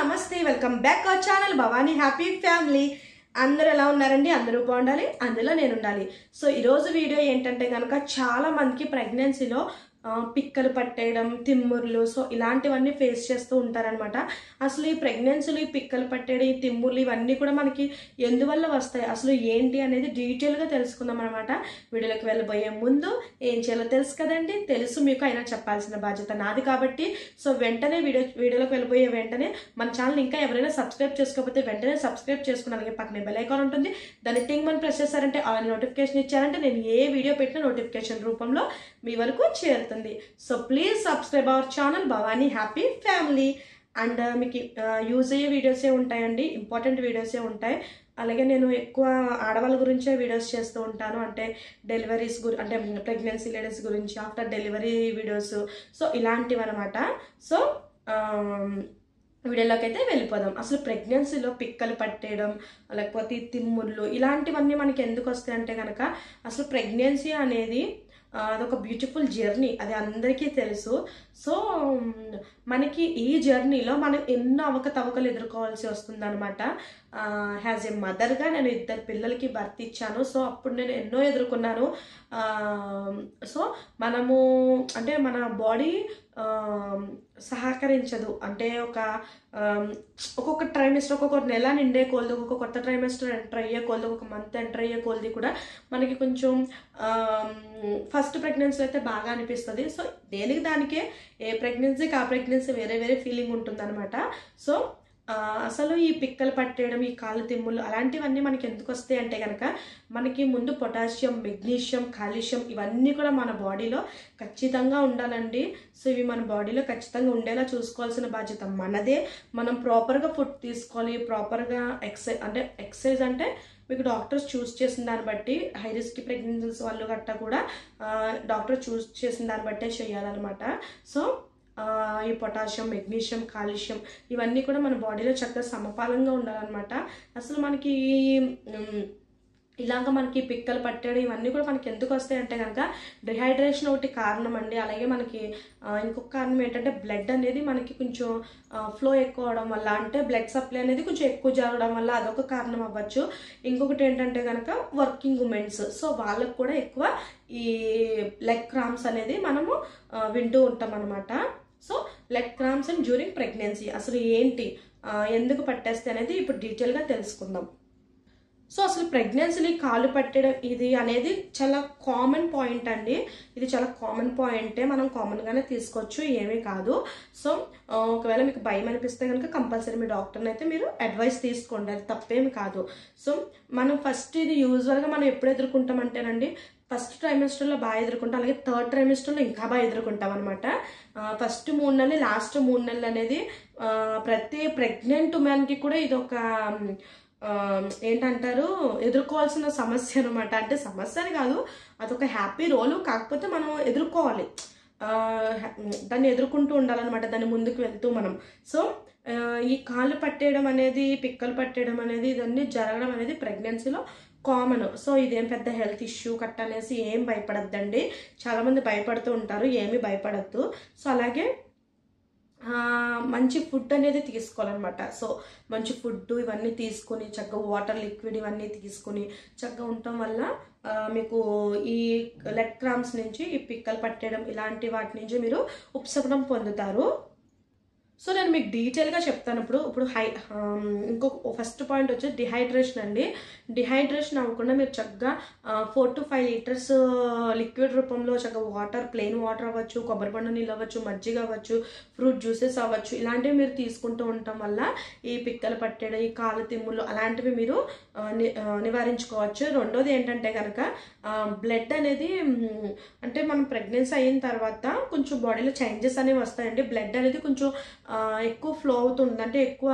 నమస్తే welcome back our channel Bhavani happy family. అందరూ ఎలా ఉన్నారండి? అందరూ బాగుండాలి, అందులో నేను ఉండాలి. సో ఈరోజు వీడియో ఏంటంటే కనుక చాలా మందికి ప్రెగ్నెన్సీలో పిక్కలు పట్టేయడం, తిమ్ముర్లు, సో ఇలాంటివన్నీ ఫేస్ చేస్తూ ఉంటారనమాట. అసలు ఈ ప్రెగ్నెన్సీలు, ఈ పిక్కలు పట్టేయడం, ఈ తిమ్ముర్లు ఇవన్నీ కూడా మనకి ఎందువల్ల వస్తాయి, అసలు ఏంటి అనేది డీటెయిల్గా తెలుసుకుందాం అనమాట. వీడియోలోకి వెళ్ళబోయే ముందు ఏం చేయాలో తెలుసు కదండి, తెలుసు మీకు, అయినా చెప్పాల్సిన బాధ్యత నాది కాబట్టి సో వెంటనే వీడియోలోకి వెళ్ళబోయే వెంటనే మన ఛానల్ ఇంకా ఎవరైనా సబ్స్క్రైబ్ చేసుకోకపోతే వెంటనే సబ్స్క్రైబ్ చేసుకుని అలాగే పక్కనే బెల్ ఐకాన్ ఉంటుంది, దాన్ని టింగ్ మని ప్రెస్ చేశారంటే ఆల్ నోటిఫికేషన్ ఇచ్చారంటే నేను ఏ వీడియో పెట్టినా నోటిఫికేషన్ రూపంలో మీ వరకు చేరుతుంది. So please subscribe our channel Bhavani happy family. And మీకు యూజ్ అయ్యే వీడియోసే ఉంటాయండి, ఇంపార్టెంట్ వీడియోసే ఉంటాయి. అలాగే నేను ఎక్కువ ఆడవాళ్ళ గురించే వీడియోస్ చేస్తూ ఉంటాను, అంటే డెలివరీస్ అంటే ప్రెగ్నెన్సీ లేడీస్ గురించి, ఆఫ్టర్ డెలివరీ వీడియోస్, సో ఇలాంటివి అనమాట. సో వీడియోలోకి అయితే వెళ్ళిపోదాం. అసలు ప్రెగ్నెన్సీలో పిక్కలు పట్టేయడం లేకపోతే తిమ్ముళ్ళు ఇలాంటివన్నీ మనకి ఎందుకు వస్తాయి అంటే కనుక, అసలు ప్రెగ్నెన్సీ అనేది అదొక బ్యూటిఫుల్ జర్నీ, అది అందరికీ తెలుసు. సో మనకి ఈ జర్నీలో మనం ఎన్నో అవకతవకలు ఎదుర్కోవాల్సి వస్తుంది అనమాట. యాజ్ ఏ మదర్గా నేను 2 పిల్లలకి భర్త ఇచ్చాను. సో అప్పుడు నేను ఎన్నో ఎదుర్కొన్నాను. సో మనము అంటే మన బాడీ సహకరించదు, అంటే ఒక్కొక్క ట్రైమిస్టర్, ఒక్కొక్క నెల నిండే కొలది, ఒక్కొక్క కొత్త ట్రైమిస్టర్ ఎంటర్ అయ్యే కొలది, ఒక్కొక్క మంత్ ఎంటర్ అయ్యే కొలది కూడా మనకి కొంచెం ఫస్ట్ ప్రెగ్నెన్సీ అయితే బాగా అనిపిస్తుంది. సో దేనికి దానికే, ఏ ప్రెగ్నెన్సీకి ఆ ప్రెగ్నెన్సీ వేరే వేరే ఫీలింగ్ ఉంటుంది అనమాట. సో అసలు ఈ పిక్కలు పట్టేయడం, ఈ కాళ్ళు తిమ్ములు అలాంటివన్నీ మనకి ఎందుకు వస్తాయి అంటే కనుక, మనకి ముందు పొటాషియం, మెగ్నీషియం, కాల్షియం ఇవన్నీ కూడా మన బాడీలో ఖచ్చితంగా ఉండాలండి. సో ఇవి మన బాడీలో ఖచ్చితంగా ఉండేలా చూసుకోవాల్సిన బాధ్యత మనదే. మనం ప్రాపర్గా ఫుడ్ తీసుకోవాలి, ప్రాపర్గా ఎక్సర్సైజ్ అంటే మీకు డాక్టర్స్ చూస్ చేసిన దాన్ని బట్టి, హై రిస్క్ ప్రెగ్నెన్సీస్ వాళ్ళు గట్టా కూడా డాక్టర్ చూస్ చేసిన దాన్ని బట్టే చేయాలన్నమాట. సో ఈ పొటాషియం, మెగ్నీషియం, కాల్షియం ఇవన్నీ కూడా మన బాడీలో చక్కగా సమపాలంగా ఉండాలన్నమాట. అసలు మనకి ఇలాగ మనకి పిక్కలు పట్టేయడం ఇవన్నీ కూడా మనకి ఎందుకు వస్తాయి అంటే కనుక, డిహైడ్రేషన్ ఒకటి కారణం అండి. అలాగే మనకి ఇంకొక కారణం ఏంటంటే, బ్లడ్ అనేది మనకి కొంచెం ఫ్లో ఎక్కువ అవడం వల్ల, అంటే బ్లడ్ సప్లై అనేది కొంచెం ఎక్కువ జరగడం వల్ల అదొక కారణం అవ్వచ్చు. ఇంకొకటి ఏంటంటే కనుక వర్కింగ్ ఉమెన్స్, సో వాళ్ళకు కూడా ఎక్కువ ఈ లెగ్ క్రాంప్స్ అనేది మనము వింటూ ఉంటాం అనమాట. So leg cramps and during pregnancy అసలు ఏంటి, ఎందుకు పట్టేస్తే అనేది ఇప్పుడు డీటెయిల్గా తెలుసుకుందాం. సో అసలు ప్రెగ్నెన్సీని కాళ్ళు పట్టడం ఇది అనేది చాలా కామన్ పాయింట్ అండి. ఇది చాలా కామన్ పాయింటే, మనం కామన్గానే తీసుకోవచ్చు, ఏమీ కాదు. సో ఒకవేళ మీకు భయం అనిపిస్తే కనుక కంపల్సరీ మీ డాక్టర్ని అయితే మీరు అడ్వైస్ తీసుకోండి, అది తప్పేమి కాదు. సో మనం ఫస్ట్ ఇది యూజువల్గా మనం ఎప్పుడు ఎదుర్కొంటామంటేనండి, ఫస్ట్ ట్రైమిస్టర్లో బాగా ఎదుర్కొంటాం, అలాగే థర్డ్ ట్రైమిస్టర్లో ఇంకా బాగా ఎదుర్కొంటాం అనమాట. ఫస్ట్ 3 నెలలు, లాస్ట్ 3 నెలలు అనేది ప్రతి ప్రెగ్నెంట్ ఉమెన్కి కూడా ఇది ఒక ఏంటంటారు, ఎదుర్కోవాల్సిన సమస్య అనమాట. అంటే సమస్య అని కాదు, అదొక హ్యాపీ రోలు, కాకపోతే మనం ఎదుర్కోవాలి, దాన్ని ఎదుర్కొంటూ ఉండాలన్నమాట, దాన్ని ముందుకు వెళ్తూ మనం. సో ఈ కాళ్ళు పట్టేయడం అనేది, పిక్కలు పట్టేయడం అనేది, ఇదన్నీ జరగడం అనేది ప్రెగ్నెన్సీలో కామన్. సో ఇదేం పెద్ద హెల్త్ ఇష్యూ కట్ట అనేసి ఏం భయపడద్దండి. చాలామంది భయపడుతూ ఉంటారు, ఏమీ భయపడద్దు. సో అలాగే మంచి ఫుడ్ అనేది తీసుకోవాలన్నమాట. సో మంచి ఫుడ్ ఇవన్నీ తీసుకొని, చక్కగా వాటర్, లిక్విడ్ ఇవన్నీ తీసుకొని చక్కగా ఉండటం వల్ల మీకు ఈ లెగ్ క్రాంప్స్ నుంచి, ఈ పిక్కలు పట్టేయడం ఇలాంటి వాటి నుంచి మీరు ఉపశమనం పొందుతారు. సో నేను మీకు డీటెయిల్గా చెప్తాను. ఇప్పుడు ఇంకొక ఫస్ట్ పాయింట్ వచ్చి డిహైడ్రేషన్ అండి. డిహైడ్రేషన్ అవ్వకుండా మీరు చక్కగా 4 to 5 లీటర్స్ లిక్విడ్ రూపంలో చక్కగా వాటర్, ప్లెయిన్ వాటర్ అవ్వచ్చు, కొబ్బరి పండు నీళ్ళు అవ్వచ్చు, మజ్జిగ అవ్వచ్చు, ఫ్రూట్ జ్యూసెస్ అవ్వచ్చు, ఇలాంటివి మీరు తీసుకుంటూ ఉండటం వల్ల ఈ పిక్కలు పట్టేయడం, ఈ కాళ్ళు తిమ్ముళ్ళు అలాంటివి మీరు నివారించుకోవచ్చు. రెండోది ఏంటంటే కనుక, బ్లడ్ అనేది అంటే మనం ప్రెగ్నెన్సీ అయిన తర్వాత కొంచెం బాడీలో చేంజెస్ అనేవి వస్తాయండి. బ్లడ్ అనేది కొంచెం ఎక్కువ ఫ్లో అవుతుంది, అంటే ఎక్కువ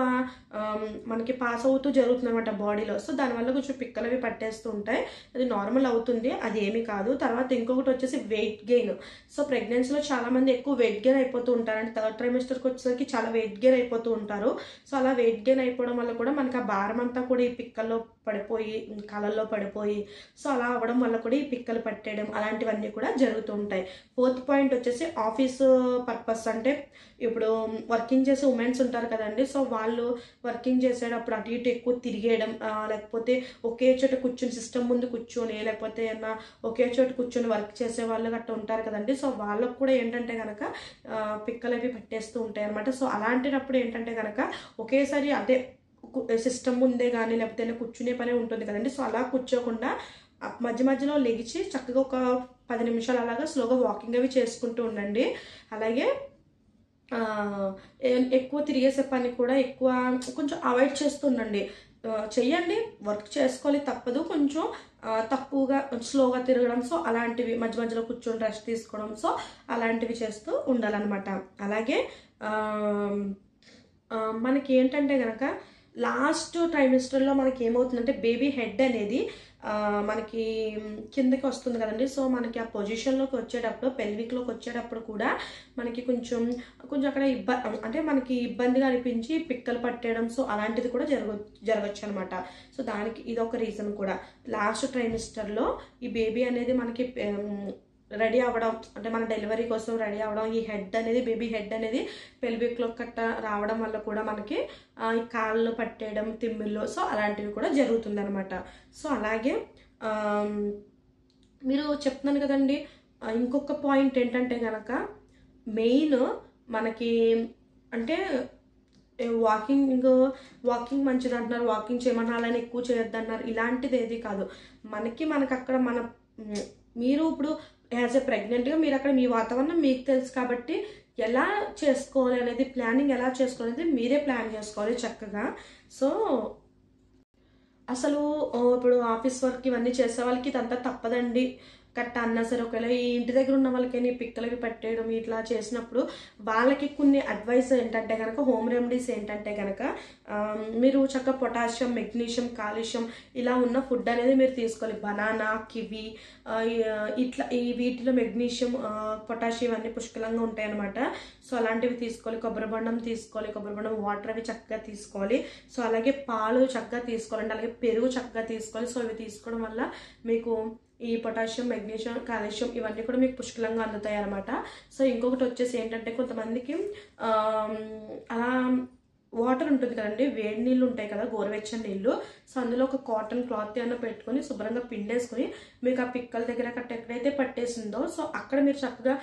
మనకి పాస్ అవుతూ జరుగుతుంది అనమాట బాడీలో. సో దానివల్ల కొంచెం పిక్కలు అవి పట్టేస్తూ ఉంటాయి, అది నార్మల్ అవుతుంది, అది ఏమీ కాదు. తర్వాత ఇంకొకటి వచ్చేసి వెయిట్ గెయిన్. సో ప్రెగ్నెన్సీలో చాలా మంది ఎక్కువ వెయిట్ గెయిన్ అయిపోతూ ఉంటారు, అంటే థర్డ్ ట్రైమిస్టర్కి వచ్చేసరికి చాలా వెయిట్ గెయిన్ అయిపోతూ ఉంటారు. సో అలా వెయిట్ గెయిన్ అయిపోవడం వల్ల కూడా మనకి ఆ భారం అంతా కూడా ఈ పిక్కల్లో పడిపోయి, కళ్ళల్లో పడిపోయి, సో అలా అవ్వడం వల్ల కూడా ఈ పిక్కలు పట్టేయడం అలాంటివన్నీ కూడా జరుగుతూ ఉంటాయి. 4th పాయింట్ వచ్చేసి ఆఫీస్ పర్పస్, అంటే ఇప్పుడు వర్క్ వర్కింగ్ చేసే ఉమెన్స్ ఉంటారు కదండి. సో వాళ్ళు వర్కింగ్ చేసేటప్పుడు అటు ఇటు ఎక్కువ తిరిగేయడం, లేకపోతే ఒకే చోట కూర్చొని సిస్టమ్ ముందు కూర్చొని, లేకపోతే ఏమన్నా ఒకే చోట కూర్చొని వర్క్ చేసే వాళ్ళు గట్రా ఉంటారు కదండి. సో వాళ్ళకు కూడా ఏంటంటే కనుక పిక్కలు అవి పట్టేస్తూ ఉంటాయి అనమాట. సో అలాంటినప్పుడు ఏంటంటే కనుక ఒకేసారి అదే సిస్టమ్ ముందే కానీ లేకపోతే కూర్చునే పనే ఉంటుంది కదండి. సో అలా కూర్చోకుండా మధ్య మధ్యలో లెగిచి చక్కగా ఒక 10 నిమిషాలు అలాగా స్లోగా వాకింగ్ అవి చేసుకుంటూ ఉండండి. అలాగే ఎక్కువ తిరిగేసే పని కూడా ఎక్కువ కొంచెం అవాయిడ్ చేస్తుండండి. చెయ్యండి, వర్క్ చేసుకోవాలి తప్పదు, కొంచెం తక్కువగా స్లోగా తిరగడం, సో అలాంటివి మధ్య మధ్యలో కూర్చొని రెస్ట్ తీసుకోవడం, సో అలాంటివి చేస్తూ ఉండాలన్నమాట. అలాగే మనకి ఏంటంటే కనుక లాస్ట్ ట్రైమిస్టర్లో మనకి ఏమవుతుందంటే బేబీ హెడ్ అనేది మనకి కిందకి వస్తుంది కదండి. సో మనకి ఆ పొజిషన్లోకి వచ్చేటప్పుడు, పెల్విక్లోకి వచ్చేటప్పుడు కూడా మనకి కొంచెం అక్కడ అంటే మనకి ఇబ్బందిగా అనిపించి పిక్కలు పట్టేయడం, సో అలాంటిది కూడా జరగచ్చు అనమాట. సో దానికి ఇదొక రీజన్ కూడా. లాస్ట్ ట్రైమిస్టర్లో ఈ బేబీ అనేది మనకి రెడీ అవ్వడం, అంటే మన డెలివరీ కోసం రెడీ అవ్వడం, ఈ హెడ్ అనేది బేబీ హెడ్ అనేది పెల్విక్లో కట్ట రావడం వల్ల కూడా మనకి ఈ కాళ్ళు పట్టేయడం, తిమ్మిళ్ళు, సో అలాంటివి కూడా జరుగుతుంది అనమాట. సో అలాగే మీరు చెప్తున్నాను కదండి, ఇంకొక పాయింట్ ఏంటంటే కనుక మెయిన్ మనకి అంటే వాకింగ్ మంచిది అంటున్నారు, వాకింగ్ చేయమన్నారు, అలానే ఎక్కువ చేయొద్దు అన్నారు, ఇలాంటిది ఏది కాదు. మనకి అక్కడ మీరు ఇప్పుడు యాజ్ ఎ ప్రెగ్నెంట్గా మీరు అక్కడ మీ వాతావరణం మీకు తెలుసు కాబట్టి ఎలా చేసుకోవాలి అనేది, ప్లానింగ్ ఎలా చేసుకోవాలి అనేది మీరే ప్లాన్ చేసుకోవాలి చక్కగా. సో అసలు ఇప్పుడు ఆఫీస్ వర్క్ ఇవన్నీ చేసే వాళ్ళకి ఇదంతా తప్పదండి కట్ట అన్నా సరే. ఒకవేళ ఈ ఇంటి దగ్గర ఉన్న వాళ్ళకైనా పిక్కలవి పట్టేయడం ఇట్లా చేసినప్పుడు వాళ్ళకి కొన్ని అడ్వైస్ ఏంటంటే కనుక, హోమ్ రెమెడీస్ ఏంటంటే కనుక మీరు చక్కగా పొటాషియం, మెగ్నీషియం, కాల్షియం ఇలా ఉన్న ఫుడ్ అనేది మీరు తీసుకోవాలి. బనానా, కివి ఇట్లా వీటిలో మెగ్నీషియం, పొటాషియం అన్ని పుష్కలంగా ఉంటాయి అనమాట. సో అలాంటివి తీసుకోవాలి. కొబ్బరి బొండం తీసుకోవాలి, కొబ్బరి బొండం వాటర్ అవి చక్కగా తీసుకోవాలి. సో అలాగే పాలు చక్కగా తీసుకోవాలండి, అలాగే పెరుగు చక్కగా తీసుకోవాలి. సో ఇవి తీసుకోవడం వల్ల మీకు ఈ పొటాషియం, మెగ్నీషియం, కాల్షియం ఇవన్నీ కూడా మీకు పుష్కలంగా అందుతాయి అనమాట. సో ఇంకొకటి వచ్చేసి ఏంటంటే కొంతమందికి అలా వాటర్ ఉంటుంది కదండి, వేడి నీళ్ళు ఉంటాయి కదా, గోరువెచ్చని నీళ్ళు. సో అందులో ఒక కాటన్ క్లాత్ ఏమైనా పెట్టుకొని శుభ్రంగా పిండేసుకొని మీకు ఆ పిక్కల దగ్గర ఎక్కడైతే పట్టేసిందో సో అక్కడ మీరు చక్కగా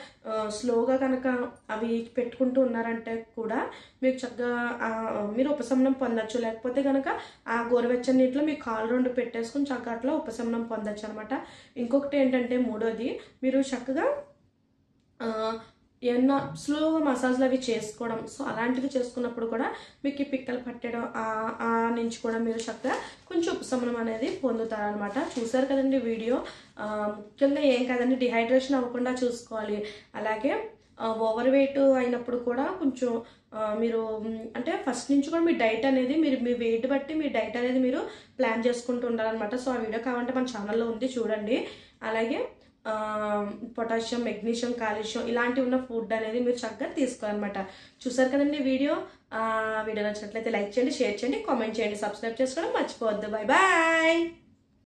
స్లోగా కనుక అవి పెట్టుకుంటూ ఉన్నారంటే కూడా మీకు చక్కగా మీరు ఉపశమనం పొందొచ్చు. లేకపోతే కనుక ఆ గోరువెచ్చని నీటిలో మీ కాలు 2 పెట్టేసుకుని చక్కగా అట్లా ఉపశమనం పొందొచ్చు అనమాట. ఇంకొకటి ఏంటంటే మూడోది, మీరు చక్కగా ఏమన్నా స్లోగా మసాజ్లు అవి చేసుకోవడం, సో అలాంటివి చేసుకున్నప్పుడు కూడా మీకు ఈ పిక్కలు పట్టడం నుంచి కూడా మీరు చక్కగా కొంచెం ఉపశమనం అనేది పొందుతారనమాట. చూసారు కదండి వీడియో. ముఖ్యంగా ఏం కాదండి, డిహైడ్రేషన్ అవ్వకుండా చూసుకోవాలి. అలాగే ఓవర్ వెయిట్ అయినప్పుడు కూడా కొంచెం మీరు అంటే ఫస్ట్ నుంచి కూడా మీ డైట్ అనేది మీ వెయిట్ బట్టి మీ డైట్ అనేది మీరు ప్లాన్ చేసుకుంటూ ఉండాలన్నమాట. సో ఆ వీడియో కావాలంటే మన ఛానల్లో ఉంది, చూడండి. అలాగే పొటాషియం, మెగ్నీషియం, కాల్షియం ఇలాంటివి ఉన్న ఫుడ్ అనేది మీరు చక్కగా తీసుకోవాలన్నమాట. చూసారు కదండి వీడియో నచ్చినట్లయితే లైక్ చేయండి, షేర్ చేయండి, కామెంట్ చేయండి, సబ్స్క్రైబ్ చేసుకోవడం మర్చిపోవద్దు. Bye bye.